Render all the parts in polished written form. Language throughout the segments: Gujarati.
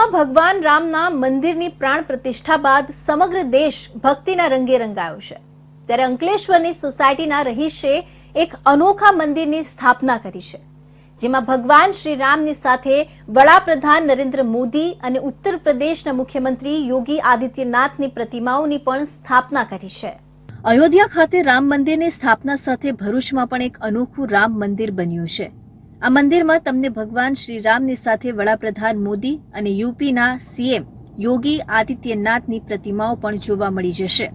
અયોધ્યામાં ભગવાન રામના મંદિરની પ્રાણ પ્રતિષ્ઠા બાદ સમગ્ર દેશ ભક્તિના રંગે રંગાયો છે। ત્યારે અંકલેશ્વરની સોસાયટીના રહીશે એક અનોખા મંદિરની સ્થાપના કરી છે, જેમાં ભગવાન શ્રી રામની સાથે વડાપ્રધાન નરેન્દ્ર મોદી અને ઉત્તર પ્રદેશના મુખ્યમંત્રી યોગી આદિત્યનાથની પ્રતિમાઓની પણ સ્થાપના કરી છે। અયોધ્યા ખાતે રામ મંદિરની સ્થાપના સાથે ભરૂચમાં પણ એક અનોખું રામ મંદિર બન્યું છે। આ મંદિરમાં તમને ભગવાન શ્રી રામની સાથે વડાપ્રધાન મોદી અને યુપીના સીએમ યોગી આદિત્યનાથની પ્રતિમાઓ પણ જોવા મળી જશે।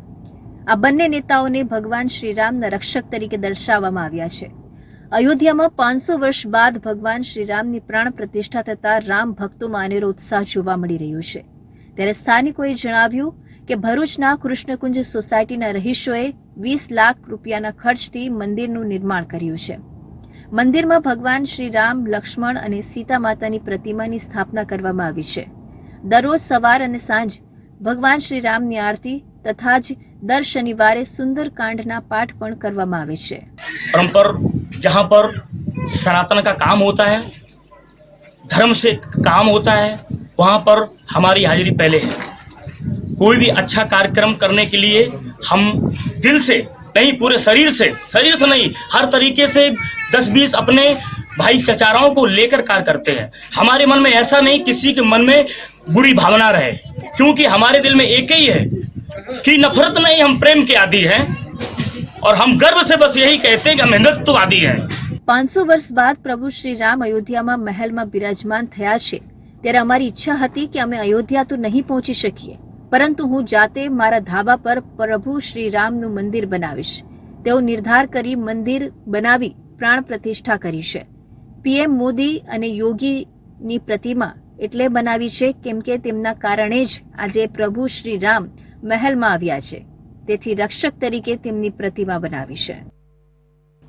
આ બંને નેતાઓને ભગવાન શ્રી રામના રક્ષક તરીકે દર્શાવવામાં આવ્યા છે। અયોધ્યામાં 500 વર્ષ બાદ ભગવાન શ્રી રામની પ્રાણ પ્રતિષ્ઠા થતા રામ ભક્તોમાં અનેરો ઉત્સાહ જોવા મળી રહ્યો છે। ત્યારે સ્થાનિકોએ જણાવ્યું કે ભરૂચના કૃષ્ણકુંજ સોસાયટીના રહીશોએ 20 લાખ રૂપિયાના ખર્ચથી મંદિરનું નિર્માણ કર્યું છે। મંદિરમાં ભગવાન શ્રી રામ, લક્ષ્મણ અને સીતા માતાની પ્રતિમાની સ્થાપના કરવામાં આવી છે। દરરોજ સવાર અને સાંજ ભગવાન શ્રી રામની આરતી તથા જ દર શનિવારે સુંદર કાંડના પાઠ પણ કરવામાં આવે છે। परम पर जहाँ पर सनातन का काम होता है, धर्म से काम होता है, वहाँ पर हमारी हाजिरी पहले है। कोई भी अच्छा कार्यक्रम करने के लिए हम दिल से नहीं, पूरे शरीर से नहीं, हर तरीके से 10-20 अपने भाई चचाराओं को लेकर कार्य करते हैं। हमारे मन में ऐसा नहीं किसी के मन में बुरी भावना रहे, क्योंकि हमारे दिल में एक ही है कि नफरत नहीं, हम प्रेम के आदी हैं और हम गर्व से बस यही कहते हैं कि हम हिंदुत्ववादी हैं। 500 વર્ષ બાદ પ્રભુ શ્રી રામ અયોધ્યામાં મહેલમાં બિરાજમાન થયા છે, ત્યારે અમારી ઈચ્છા હતી કે અમે અયોધ્યા તો નહીં પહોંચી શકીએ, પરંતુ હું જાતે મારા ધાબા પર પ્રભુ શ્રી રામનું મંદિર બનાવીશ। તેઓ નિર્ધાર કરી મંદિર બનાવી પ્રાણ પ્રતિષ્ઠા કરી છે। પીએમ મોદી અને યોગીની પ્રતિમા એટલે બનાવી છે કેમ કે તેમના કારણે જ આજે પ્રભુ શ્રી રામ મહેલમાં આવ્યા છે, તેથી રક્ષક તરીકે તેમની પ્રતિમા બનાવી છે।